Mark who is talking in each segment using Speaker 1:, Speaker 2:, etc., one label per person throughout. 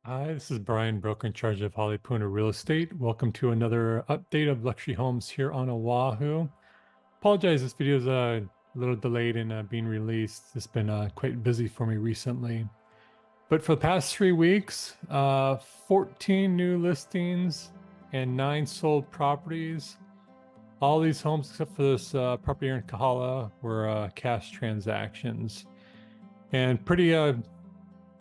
Speaker 1: Hi, this is Bryan, broker in charge of Haleiwa Real Estate. Welcome to another update of luxury homes here on Oahu. Apologize, this video is a little delayed in being released. It's been quite busy for me recently. But for the past 3 weeks, 14 new listings and 9 sold properties. All these homes, except for this property here in Kahala, were cash transactions. And pretty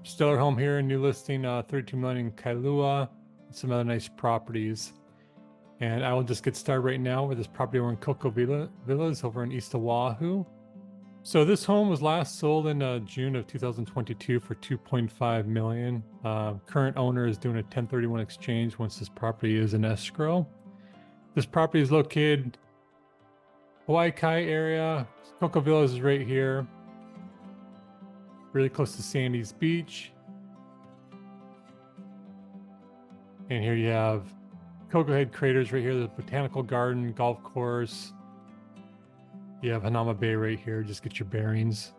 Speaker 1: stellar home here, new listing, 32 million in Kailua, some other nice properties. And I will just get started right now with this property over in Koko Villas over in East Oahu. So this home was last sold in June of 2022 for 2.5 million. Current owner is doing a 1031 exchange once this property is in escrow. This property is located Hawai'i area. Koko Villas is right here, really close to Sandy's Beach. And here you have Koko Head Craters right here, the botanical garden, golf course. You have Hanama Bay right here, just get your bearings.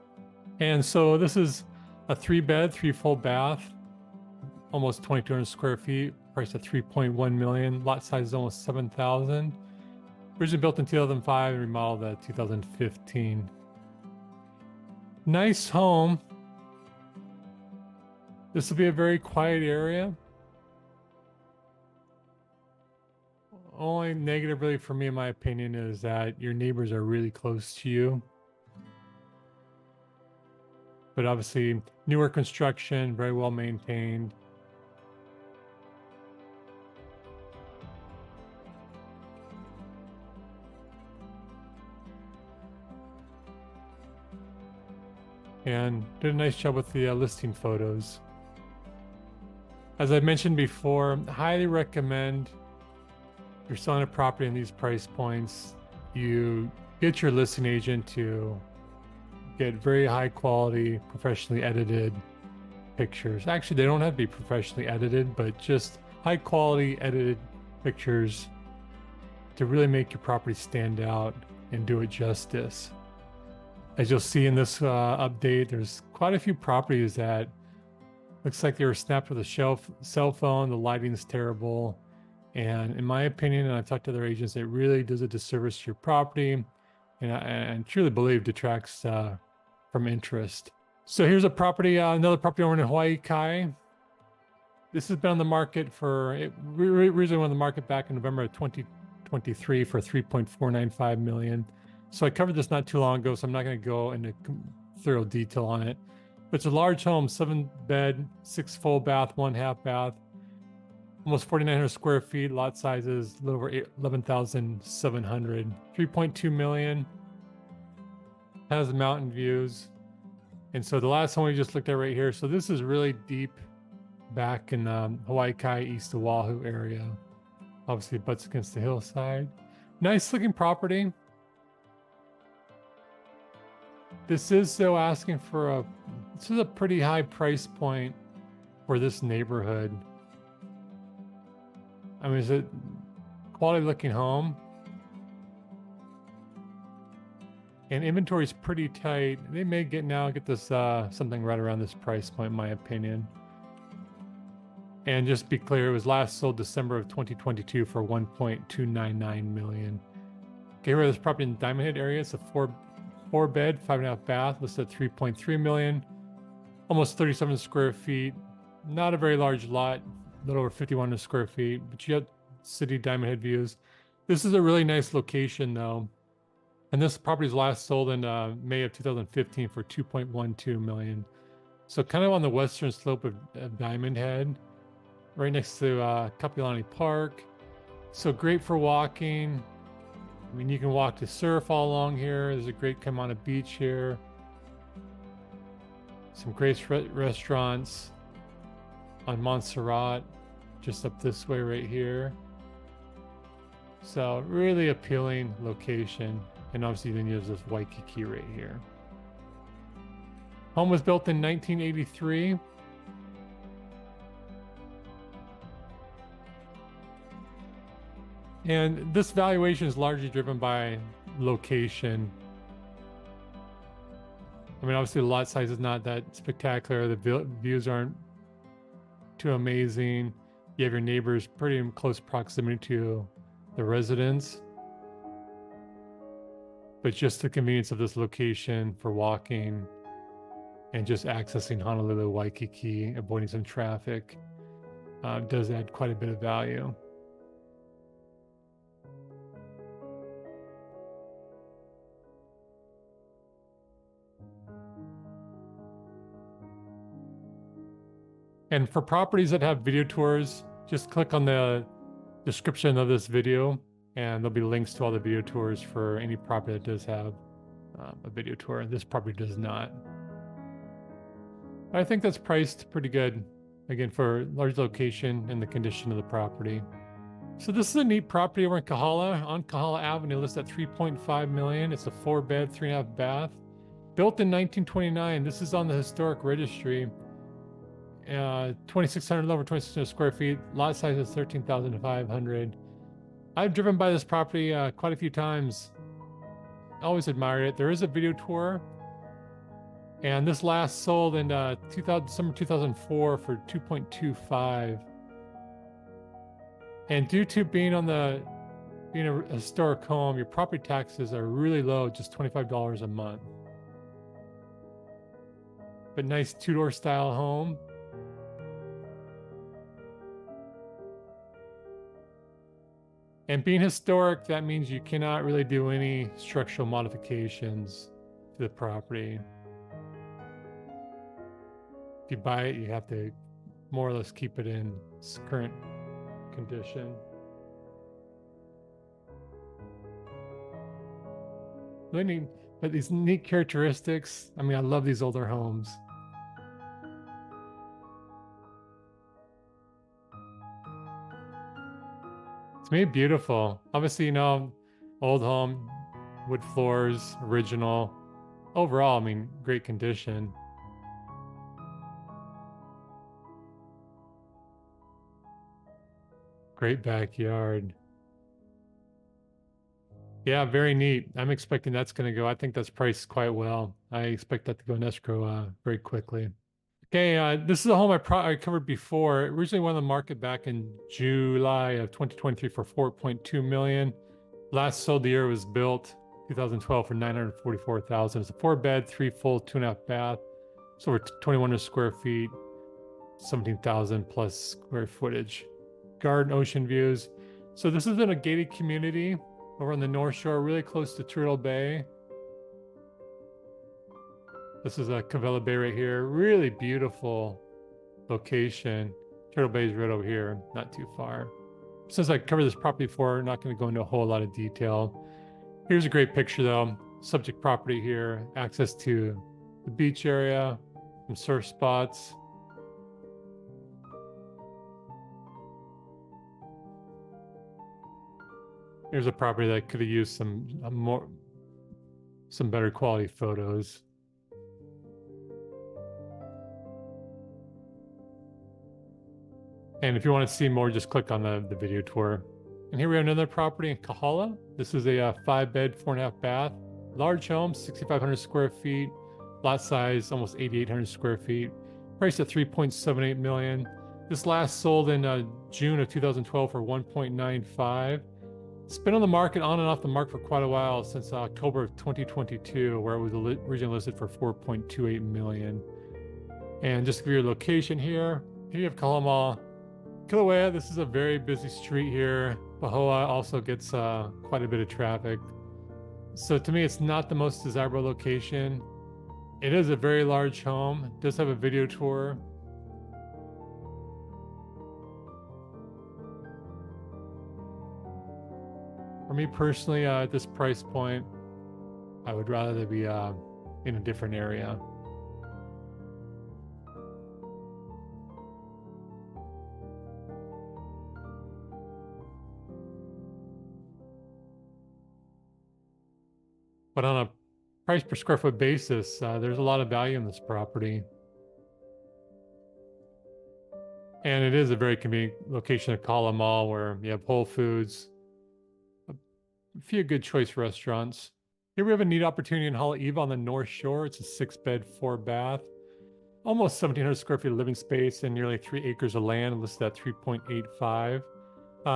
Speaker 1: And so this is a 3-bed, 3 full bath, almost 2,200 square feet, priced at 3.1 million. Lot size is almost 7,000. Originally built in 2005 and remodeled at 2015. Nice home. This will be a very quiet area. Only negative really for me, in my opinion, is that your neighbors are really close to you. But obviously, newer construction, very well maintained. And did a nice job with the listing photos. As I mentioned before, highly recommend if you're selling a property in these price points, you get your listing agent to get very high quality, professionally edited pictures. Actually, they don't have to be professionally edited, but just high quality edited pictures to really make your property stand out and do it justice. As you'll see in this update, there's quite a few properties that looks like they were snapped with a cell phone. The lighting's terrible. And in my opinion, and I've talked to other agents, it really does a disservice to your property, and I truly believe detracts from interest. So here's a property, another property over in Hawaii. This has been on the market for, it originally went on the market back in November of 2023 for 3.495 million. So I covered this not too long ago, so I'm not going to go into thorough detail on it. But it's a large home, 7-bed, 6 full bath, 1 half bath. Almost 4,900 square feet. Lot size is a little over 11,700. 3.2 million. Has mountain views. And so the last one we just looked at right here. So this is really deep back in Hawaii, East Oahu area. Obviously it butts against the hillside. Nice looking property. This is still asking for this is a pretty high price point for this neighborhood. I mean, it's a quality looking home. And inventory is pretty tight. They may get this something right around this price point, in my opinion. And just to be clear, it was last sold December of 2022 for 1.299 million. Okay, here this property in Diamond Head area. It's a 4-bed, 5.5 bath, listed at 3.3 million. Almost 37 square feet. Not a very large lot. A little over 5,100 square feet, but you got city Diamond Head views. This is a really nice location though. And this property was last sold in May of 2015 for 2.12 million. So kind of on the western slope of Diamond Head, right next to Kapiolani Park. So great for walking. I mean, you can walk to surf all along here. There's a great Kaimana beach here. Some great restaurants on Montserrat, just up this way right here. So really appealing location. And obviously then there's this Waikiki right here. Home was built in 1983. And this valuation is largely driven by location. I mean, obviously the lot size is not that spectacular. The views aren't too amazing. You have your neighbors pretty in close proximity to the residence. But just the convenience of this location for walking and just accessing Honolulu, Waikiki, avoiding some traffic, does add quite a bit of value. And for properties that have video tours, just click on the description of this video and there'll be links to all the video tours for any property that does have a video tour. This property does not. I think that's priced pretty good, again, for large location and the condition of the property. So this is a neat property over in Kahala, on Kahala Avenue, listed at $3.5 million. It's a 4-bed, 3.5 bath, built in 1929. This is on the historic registry. 2,600 over 2,600 square feet. Lot size is 13,500. I've driven by this property quite a few times. Always admired it. There is a video tour, and this last sold in December 2004 for $2.25. And due to being a historic home, your property taxes are really low, just $25 a month. But nice two-door style home. And being historic, that means you cannot really do any structural modifications to the property. If you buy it, you have to more or less keep it in its current condition. Really neat, but these neat characteristics. I mean, I love these older homes. It's made beautiful. Obviously, old home, wood floors, original. Overall, I mean, great condition. Great backyard. Yeah, very neat. I'm expecting that's going to go. I think that's priced quite well. I expect that to go in escrow very quickly. Okay, this is a home I covered before. It originally went on the market back in July of 2023 for $4.2 million. Last sold the year it was built, 2012, for $944,000. It's a 4-bed, 3 full, 2.5 bath. It's over 2,100 square feet, 17,000 plus square footage. Garden, ocean views. So this is in a gated community over on the North Shore, really close to Turtle Bay. This is a Kavala Bay right here. Really beautiful location. Turtle Bay is right over here, not too far. Since I covered this property before, I'm not going to go into a whole lot of detail. Here's a great picture though. Subject property here, access to the beach area, some surf spots. Here's a property that could have used some better quality photos. And if you want to see more, just click on the video tour. And here we have another property in Kahala. This is a 5-bed, 4.5 bath, large home, 6,500 square feet, lot size almost 8,800 square feet, priced at $3.78 million. This last sold in June of 2012 for $1.95. It's been on the market, on and off the market for quite a while, since October of 2022, where it was originally listed for $4.28 million. And just to give you a location here you have Kahala. Kilauea, this is a very busy street here. Pahoa also gets quite a bit of traffic. So to me, it's not the most desirable location. It is a very large home. It does have a video tour. For me personally, at this price point, I would rather be in a different area. But on a price per square foot basis, there's a lot of value in this property. And it is a very convenient location at Kahala Mall, where you have Whole Foods, a few good choice restaurants. Here we have a neat opportunity in Haleiwa on the North Shore. It's a 6-bed, 4 bath. almost 1,700 square feet of living space and nearly 3 acres of land, listed at 3.85.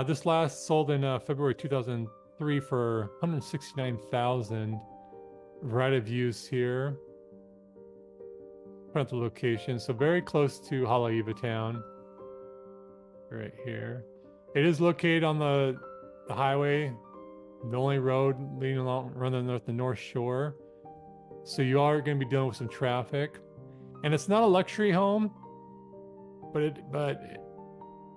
Speaker 1: This last sold in February 2003 for $169,000. Variety of views here. Put out the location, so very close to Haleiwa town. Right here. It is located on the highway, the only road leading along running the North Shore. So you are going to be dealing with some traffic. And it's not a luxury home, but it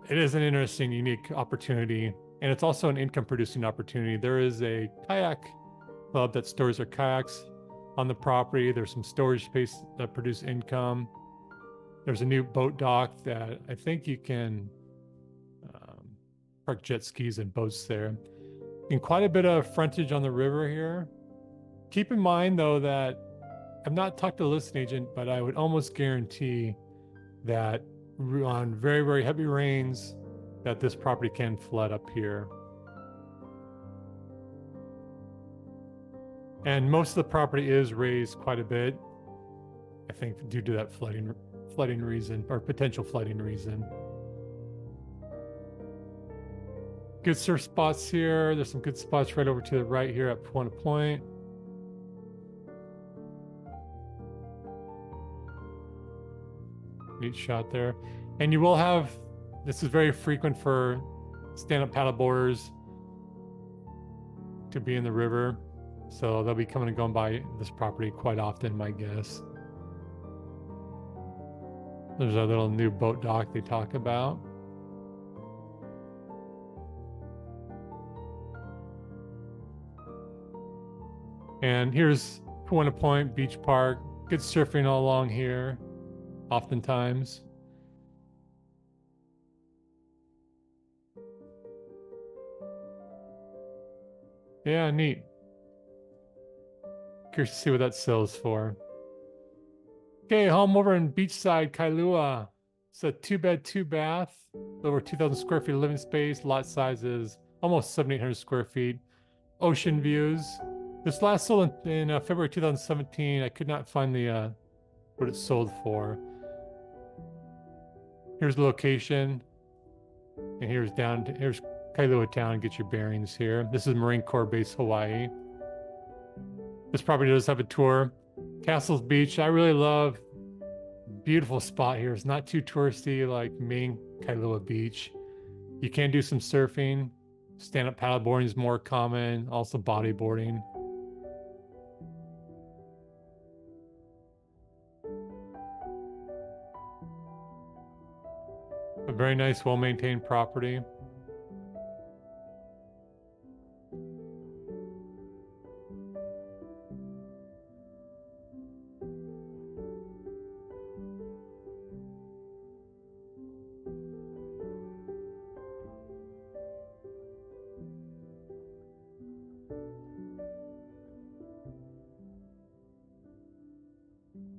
Speaker 1: is an interesting, unique opportunity. And it's also an income producing opportunity. There is a kayak club that stores their kayaks on the property. There's some storage space that produce income. There's a new boat dock that I think you can park jet skis and boats there. And quite a bit of frontage on the river here. Keep in mind though that I've not talked to the listing agent, but I would almost guarantee that on very, very heavy rains that this property can flood up here. And most of the property is raised quite a bit, I think, due to that flooding reason, or potential flooding reason. Good surf spots here. There's some good spots right over to the right here at Pahoa Point. Neat shot there. And you will have, this is very frequent for stand-up paddleboarders to be in the river. So they'll be coming and going by this property quite often, my guess. There's a little new boat dock they talk about. And here's Pahoa Point Beach Park. Good surfing all along here, oftentimes. Yeah, neat. Curious to see what that sells for. Okay, home over in beachside Kailua. It's a 2-bed, 2-bath, over 2,000 square feet of living space. Lot size is almost 7,800 square feet. Ocean views. This last sold in February 2017. I could not find the what it sold for. Here's the location, and here's Kailua town. Get your bearings here. This is Marine Corps Base, Hawaii. This property does have a tour. Castles Beach, I really love. Beautiful spot here. It's not too touristy like main Kailua Beach. You can do some surfing. Stand-up paddleboarding is more common. Also bodyboarding. A very nice, well-maintained property.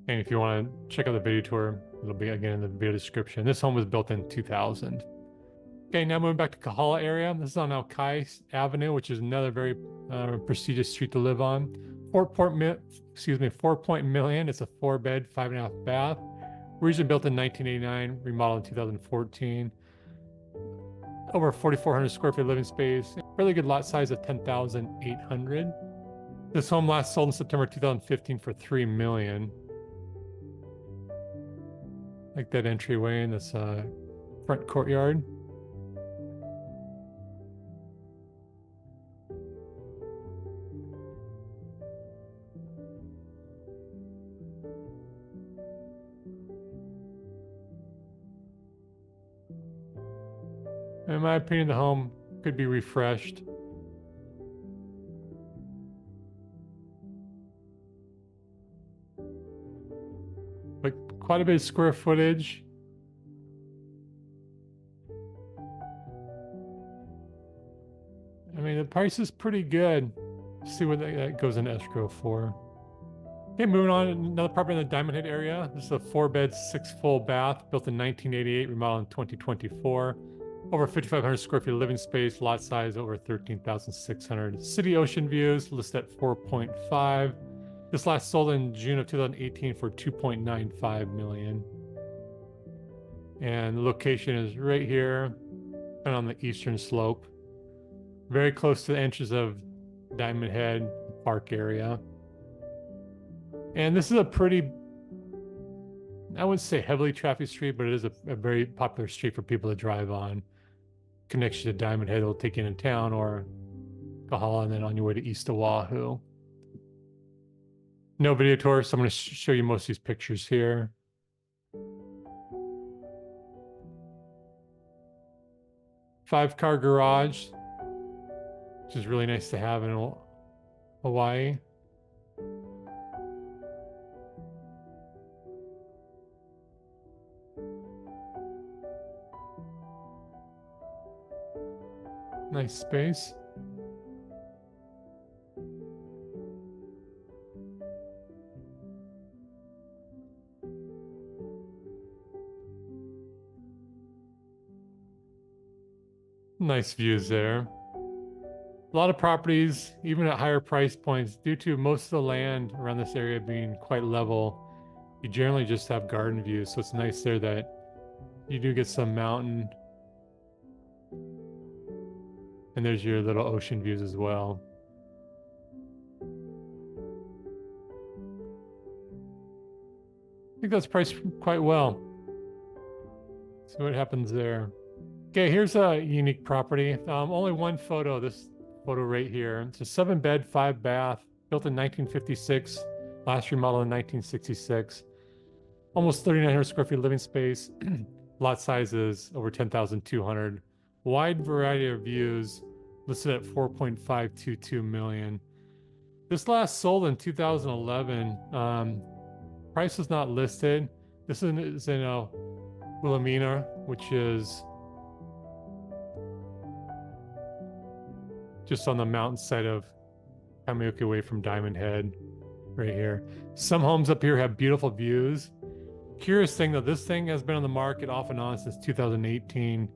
Speaker 1: And if you want to check out the video tour, it'll be again in the video description. This home was built in 2000. Okay, now moving back to Kahala area. This is on Alkai Avenue, which is another very prestigious street to live on. 4 Point Million. It's a 4-bed, 5.5 bath. Originally built in 1989, remodeled in 2014. Over 4,400 square feet living space. Really good lot size of 10,800. This home last sold in September 2015 for $3 million. Like that entryway in this front courtyard. In my opinion, the home could be refreshed. But quite a bit of square footage. I mean, the price is pretty good. Let's see what that goes in escrow for. Okay, moving on, another property in the Diamond Head area. This is a 4-bed, 6 full bath, built in 1988, remodeled in 2024. Over 5,500 square feet of living space, lot size over 13,600. City ocean views, listed at 4.5. This last sold in June of 2018 for $2.95 million. And the location is right here and on the eastern slope, very close to the entrance of Diamond Head Park area. And this is a pretty, I wouldn't say heavily trafficked street, but it is a very popular street for people to drive on. Connection to Diamond Head will take you into town, or Kahala, and then on your way to East Oahu. No video tour, so I'm going to show you most of these pictures here. Five-car garage, which is really nice to have in Hawaii. Nice space. Nice views there. A lot of properties, even at higher price points, due to most of the land around this area being quite level, you generally just have garden views. So it's nice there that you do get some mountain. And there's your little ocean views as well. I think that's priced quite well. See what happens there. Okay, here's a unique property. Only one photo, this photo right here. It's a 7-bed, 5-bath, built in 1956, last remodeled in 1966. Almost 3,900 square feet living space. Lot size is over 10,200. Wide variety of views, listed at $4.522 million. This last sold in 2011. Price is not listed. This is in Wilhelmina, which is just on the mountain side of Miloiki Way from Diamond Head, right here. Some homes up here have beautiful views. Curious thing though, this thing has been on the market off and on since 2018.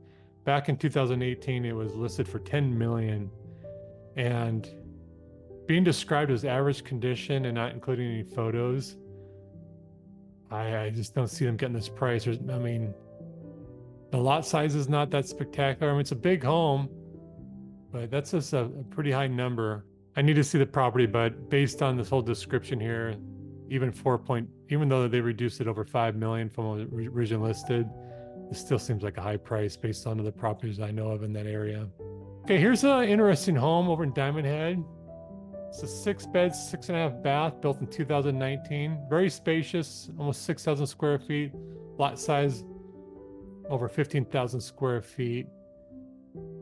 Speaker 1: Back in 2018, it was listed for $10 million, and being described as average condition and not including any photos. I just don't see them getting this price. I mean, the lot size is not that spectacular. I mean, it's a big home, but that's just a pretty high number. I need to see the property, but based on this whole description here, even though they reduced it over $5 million from what was originally listed, it still seems like a high price based on the properties I know of in that area. Okay, here's an interesting home over in Diamond Head. It's a 6-bed, 6.5-bath, built in 2019. Very spacious, almost 6,000 square feet. Lot size over 15,000 square feet.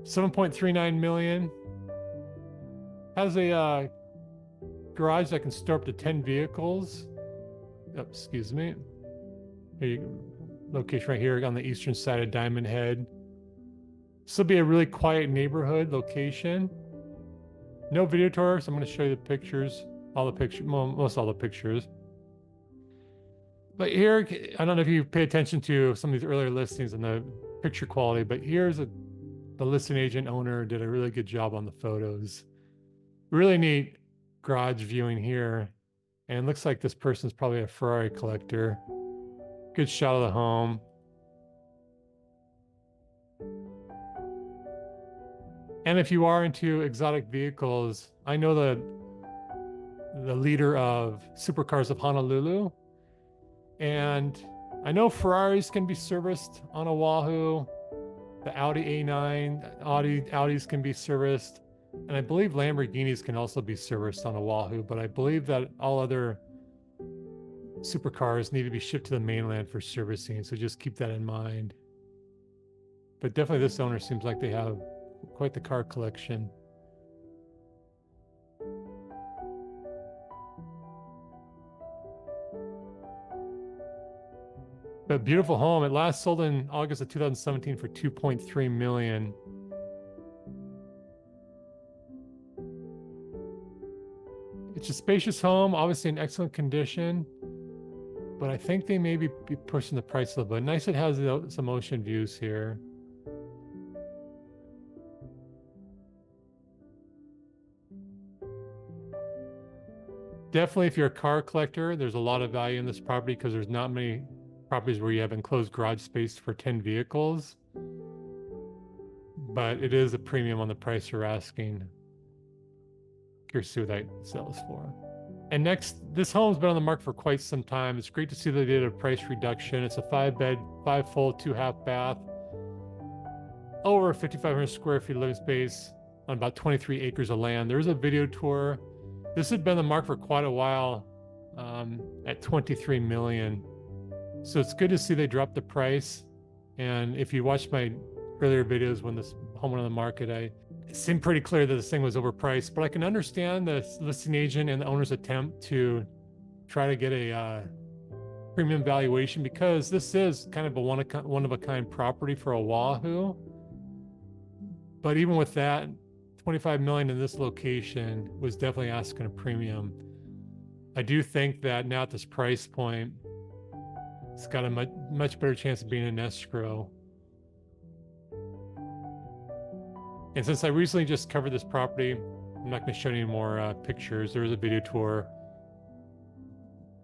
Speaker 1: 7.39 million. Has a garage that can store up to 10 vehicles. Oh, excuse me. Location right here on the eastern side of Diamond Head. This will be a really quiet neighborhood location. No video tour, so I'm going to show you the pictures. Most all the pictures. But here, I don't know if you pay attention to some of these earlier listings and the picture quality, but here's the listing agent owner did a really good job on the photos. Really neat garage viewing here. And it looks like this person's probably a Ferrari collector. Good shot of the home. And if you are into exotic vehicles, I know the leader of Supercars of Honolulu, and I know Ferraris can be serviced on Oahu. The Audi A9, Audis can be serviced, and I believe Lamborghinis can also be serviced on Oahu. But I believe that all other supercars need to be shipped to the mainland for servicing, so just keep that in mind. But definitely this owner seems like they have quite the car collection. But beautiful home. It last sold in August of 2017 for $2.3 million. It's a spacious home, obviously in excellent condition, but I think they may be pushing the price a little bit. Nice, it has some ocean views here. Definitely, if you're a car collector, there's a lot of value in this property because there's not many properties where you have enclosed garage space for 10 vehicles. But it is a premium on the price you're asking. Curious to see what that sells for. And next, this home's been on the market for quite some time. It's great to see they did a price reduction. It's a 5-bed, 5 full, 2 half bath, over 5,500 square feet of living space on about 23 acres of land. There's a video tour. This had been on the market for quite a while, at 23 million. So it's good to see they dropped the price. And if you watch my earlier videos when this home went on the market, it seemed pretty clear that this thing was overpriced, but I can understand the listing agent and the owner's attempt to try to get a premium valuation, because this is kind of a one of a kind property for Oahu. But even with that, 25 million in this location was definitely asking a premium. I do think that now at this price point, it's got a much better chance of being an escrow. And since I recently just covered this property, I'm not going to show any more pictures. There was a video tour,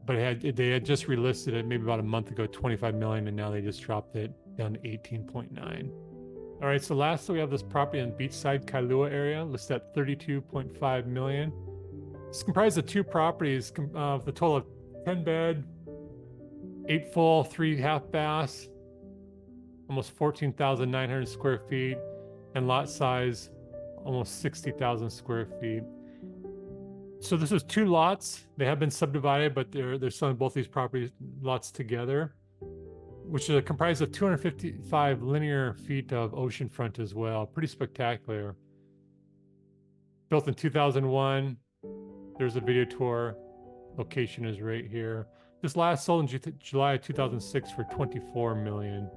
Speaker 1: but they had just relisted it maybe about a month ago, 25 million, and now they just dropped it down to 18.9. All right, so lastly, we have this property in Beachside, Kailua area, listed at 32.5 million. It's comprised of 2 properties with a total of 10 bed, 8 full, 3 half baths, almost 14,900 square feet, and lot size almost 60,000 square feet. So this is 2 lots. They have been subdivided, but they're selling both these property lots together, which is comprised of 255 linear feet of oceanfront as well. Pretty spectacular. Built in 2001. There's a video tour. Location is right here. This last sold in July of 2006 for 24 million.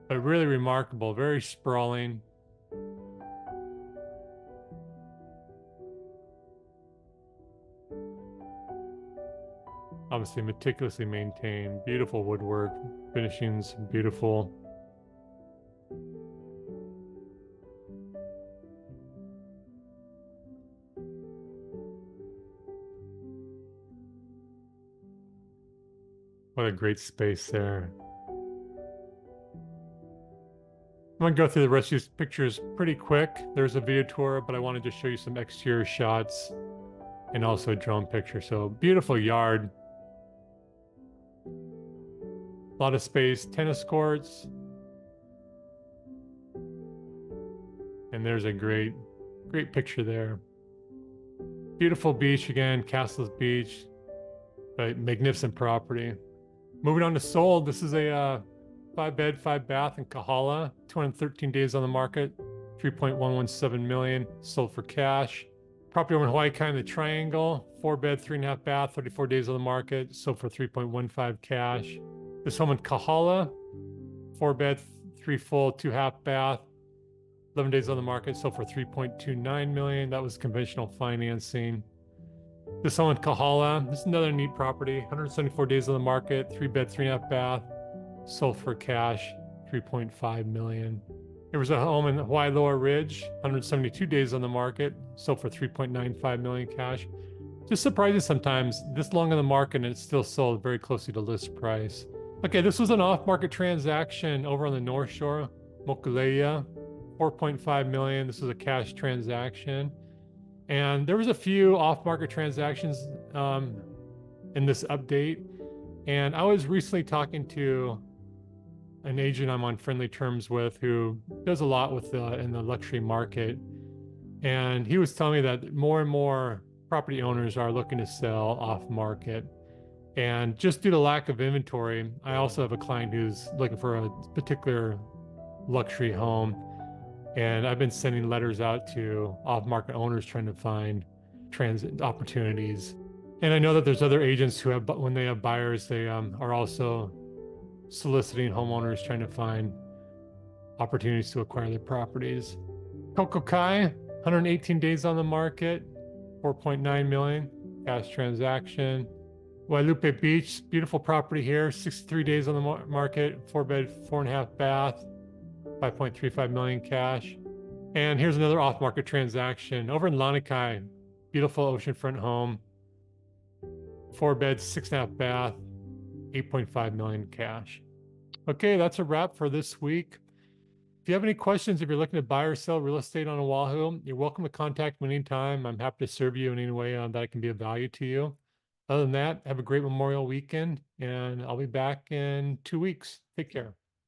Speaker 1: But really remarkable, very sprawling. Obviously meticulously maintained, beautiful woodwork, finishings beautiful. What a great space there. I'm gonna go through the rest of these pictures pretty quick. There's a video tour, but I wanted to show you some exterior shots and also a drone picture. So beautiful yard. A lot of space, tennis courts. And there's a great picture there. Beautiful beach again, Castles Beach. Right, magnificent property. Moving on to sold. This is a 5-bed, 5-bath in Kahala, 213 days on the market, 3.117 million, sold for cash. Property over in Hawaii, kind of the triangle, 4-bed, 3.5-bath, 34 days on the market, sold for 3.15 cash. This home in Kahala, 4-bed, 3 full, 2 half-bath, 11 days on the market, sold for 3.29 million. That was conventional financing. This home in Kahala, this is another neat property, 174 days on the market, 3-bed, 3.5-bath, sold for cash, 3.5 million. There was a home in Haleiwa Ridge, 172 days on the market, sold for 3.95 million cash. Just surprising sometimes, this long on the market and it's still sold very closely to list price. Okay, this was an off-market transaction over on the North Shore, Mokuleia, 4.5 million. This was a cash transaction. And there was a few off-market transactions in this update. And I was recently talking to an agent I'm on friendly terms with who does a lot with in the luxury market. And he was telling me that more and more property owners are looking to sell off market. And just due to lack of inventory, I also have a client who's looking for a particular luxury home. And I've been sending letters out to off-market owners trying to find transit opportunities. And I know that there's other agents who have, when they have buyers, they are also soliciting homeowners trying to find opportunities to acquire their properties. Koko Kai, 118 days on the market, 4.9 million, cash transaction. Wailupe Beach, beautiful property here, 63 days on the market, 4-bed, 4.5-bath, 5.35 million cash. And here's another off-market transaction over in Lanikai, beautiful oceanfront home, 4 beds, 6.5 bath, 8.5 million cash. Okay, that's a wrap for this week. If you have any questions, if you're looking to buy or sell real estate on Oahu, you're welcome to contact me anytime. I'm happy to serve you in any way that I can be of value to you. Other than that, have a great Memorial weekend, and I'll be back in 2 weeks. Take care.